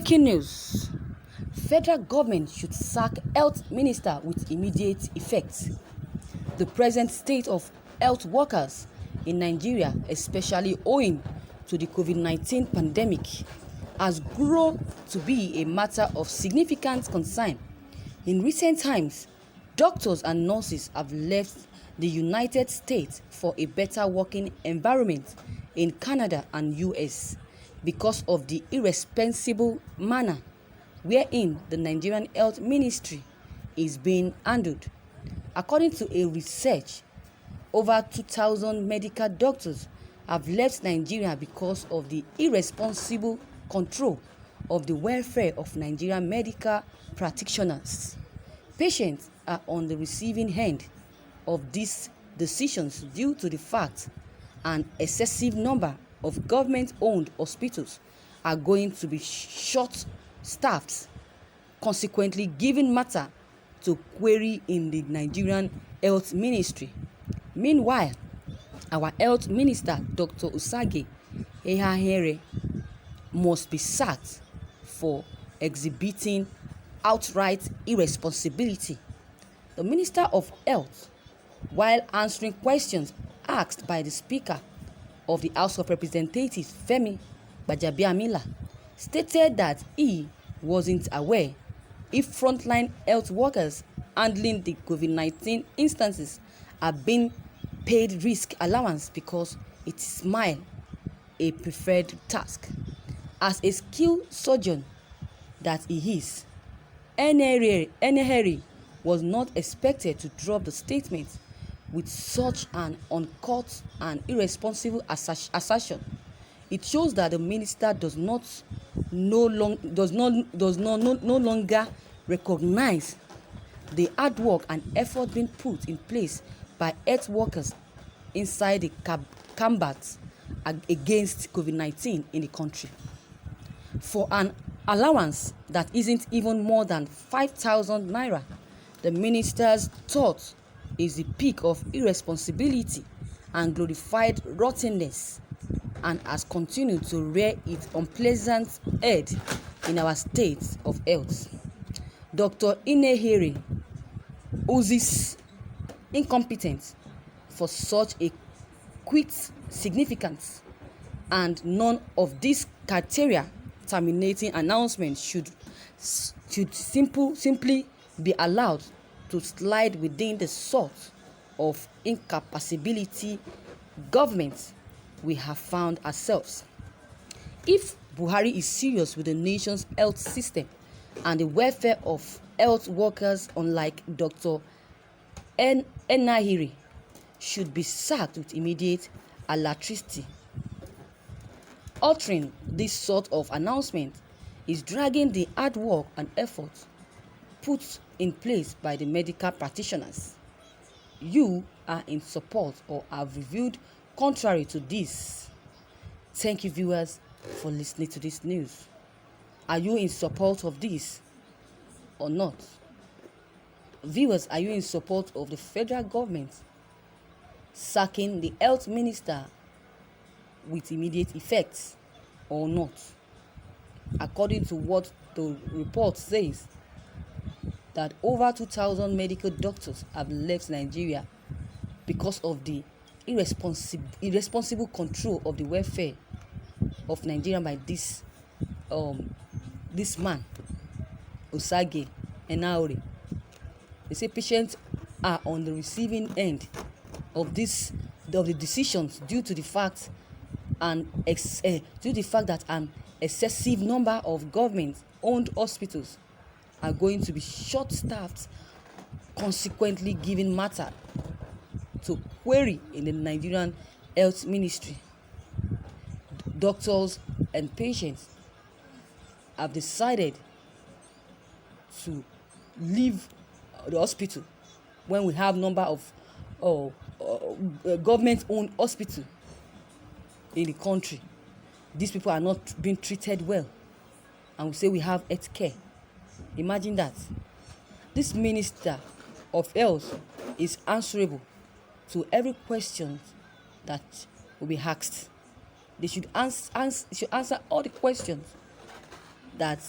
Breaking news. Federal government should sack health minister with immediate effect. The present state of health workers in Nigeria, especially owing to the COVID-19 pandemic, has grown to be a matter of significant concern. In recent times, doctors and nurses have left the United States for a better working environment in Canada and US because of the irresponsible manner wherein the Nigerian Health Ministry is being handled. According to a research, over 2,000 medical doctors have left Nigeria because of the irresponsible control of the welfare of Nigerian medical practitioners. Patients are on the receiving end of these decisions due to the fact an excessive number of government-owned hospitals are going to be short-staffed, consequently giving matter to query in the Nigerian Health Ministry. Meanwhile, our Health Minister, Dr. Usage Ehahere, must be sacked for exhibiting outright irresponsibility. The Minister of Health, while answering questions asked by the Speaker of the House of Representatives, Femi Gbajabiamila, stated that he wasn't aware if frontline health workers handling the COVID-19 instances are being paid risk allowance because it is a preferred task. As a skilled surgeon that he is, Ehahere was not expected to drop the statement with such an uncouth and irresponsible assertion. It shows that the minister does no longer recognize the hard work and effort being put in place by health workers inside the combat against COVID-19 in the country. For an allowance that isn't even more than 5,000 naira, the minister's thought is the peak of irresponsibility and glorified rottenness, and has continued to rear its unpleasant head in our state of health. Dr. Ehahere oozes incompetence for such a quick significance, and none of these criteria terminating announcements should simply be allowed to slide within the sort of incapacity government we have found ourselves. If Buhari is serious with the nation's health system and the welfare of health workers, unlike Dr. Ehahere, should be sacked with immediate alacrity. Uttering this sort of announcement is dragging the hard work and effort put in place by the medical practitioners. You are in support or have reviewed contrary to this. Thank you, viewers, for listening to this news. Are you in support of this or not? Viewers, are you in support of the federal government sacking the health minister with immediate effect or not? According to what the report says, that over 2,000 medical doctors have left Nigeria because of the irresponsible control of the welfare of Nigeria by this man, Usage Ehahere. They say patients are on the receiving end of the decisions due to the fact that an excessive number of government-owned hospitals are going to be short-staffed, consequently giving matter to query in the Nigerian Health Ministry. Doctors and patients have decided to leave the hospital when we have number of government-owned hospitals in the country. These people are not being treated well, and we say we have health care. Imagine that. This minister of health is answerable to every question that will be asked. They should answer all the questions that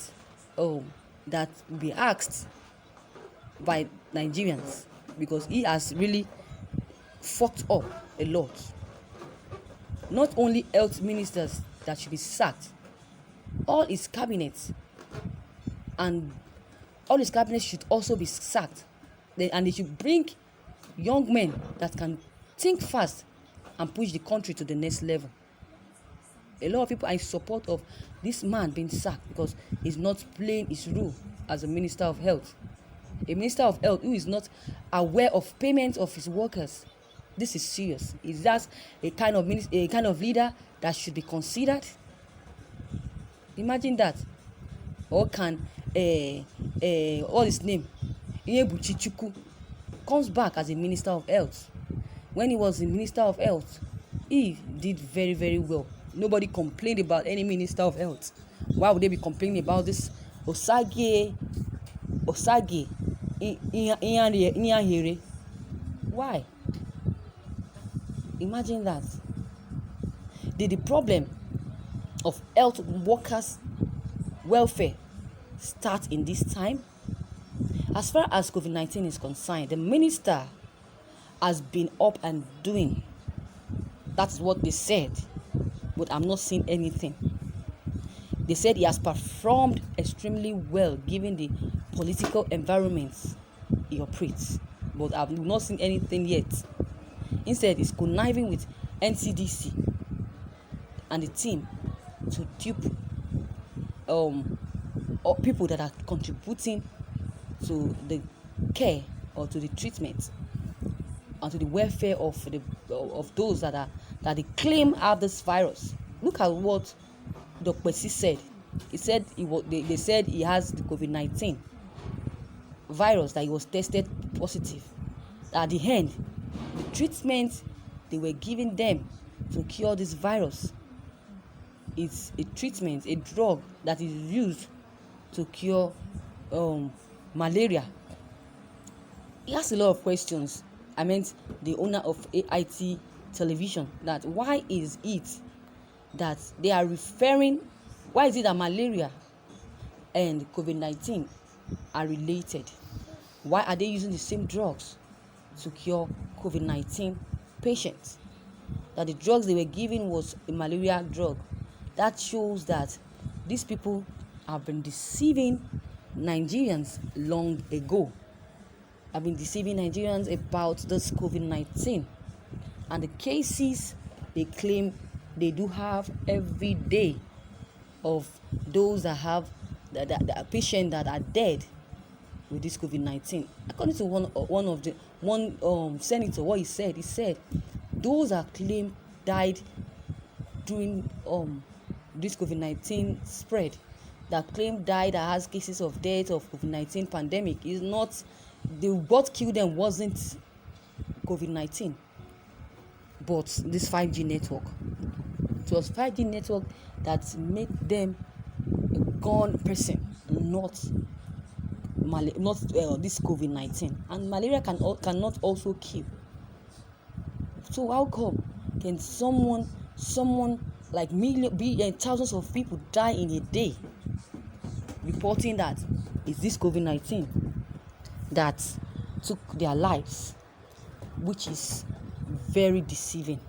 oh that will be asked by Nigerians, because he has really fucked up a lot. Not only health ministers that should be sacked, all his cabinets and all his cabinets should also be sacked. And they should bring young men that can think fast and push the country to the next level. A lot of people are in support of this man being sacked because he's not playing his role as a minister of health. A minister of health who is not aware of payment of his workers. This is serious. Is that a kind of leader that should be considered? Imagine that. Or can all his name, Iyebuchi Chukwu, comes back as a minister of health. When he was the minister of health, he did very, very well. Nobody complained about any minister of health. Why would they be complaining about this Osage Iyanhere? Why? Imagine that. Did the problem of health workers' welfare start in this time? As far as COVID-19 is concerned, the minister has been up and doing. That's what they said, but I'm not seeing anything. They said he has performed extremely well given the political environment he operates, but I've not seen anything yet. Instead, he's conniving with NCDC and the team to dupe people that are contributing to the care or to the treatment and to the welfare of those that they claim have this virus. Look at what Dr. Kwesi said. He said they said he has the COVID-19 virus, that he was tested positive. At the end, the treatment they were giving them to cure this virus is a treatment, a drug that is used to cure malaria. He asked a lot of questions. I meant the owner of AIT television, that why is it that they are referring, why is it that malaria and COVID-19 are related? Why are they using the same drugs to cure COVID-19 patients? That the drugs they were giving was a malaria drug. That shows that these people have been deceiving Nigerians long ago. Have been deceiving Nigerians about this COVID-19 and the cases they claim they do have every day of those that have the patients that are dead with this COVID-19. According to one senator, what he said those that claim died during this COVID-19 spread, that claim died, that has cases of death of COVID-19 pandemic, is not what killed them wasn't COVID-19, but this 5G network. It was 5G network that made them a gone person, not this COVID-19. And malaria cannot also kill. So how come can someone like thousands of people die in a day, reporting that it's this COVID-19 that took their lives, which is very deceiving,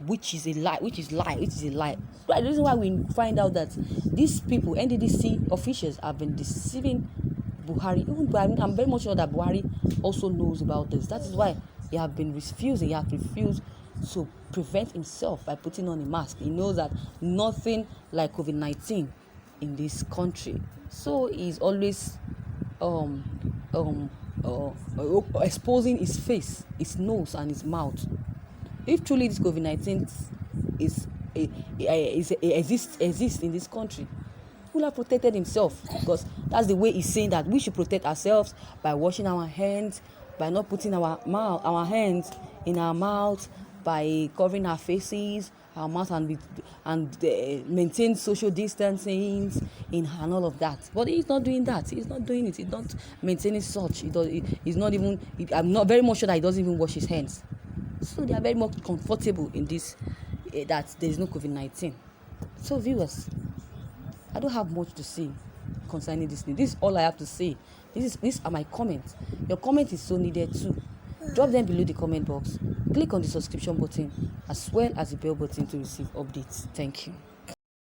which is a lie. Right, the reason why we find out that these people, NDDC officials, have been deceiving Buhari. Even Buhari, I'm very much sure that Buhari also knows about this. That is why he has refused to prevent himself by putting on a mask. He knows that nothing like COVID-19 in this country. So he's always exposing his face, his nose, and his mouth. If truly this COVID-19 exists in this country, he will have protected himself, because that's the way he's saying that we should protect ourselves by washing our hands, by not putting our hands in our mouth, by covering our faces, our mouth, and maintain social distancing and all of that. But he's not doing that. He's not doing it. He's not maintaining such. He's not even. I'm not very much sure that he doesn't even wash his hands. So they are very much comfortable in this, that there is no COVID-19. So viewers, I don't have much to say concerning this thing. This is all I have to say. These are my comments. Your comment is so needed too. Drop them below the comment box. Click on the subscription button as well as the bell button to receive updates. Thank you.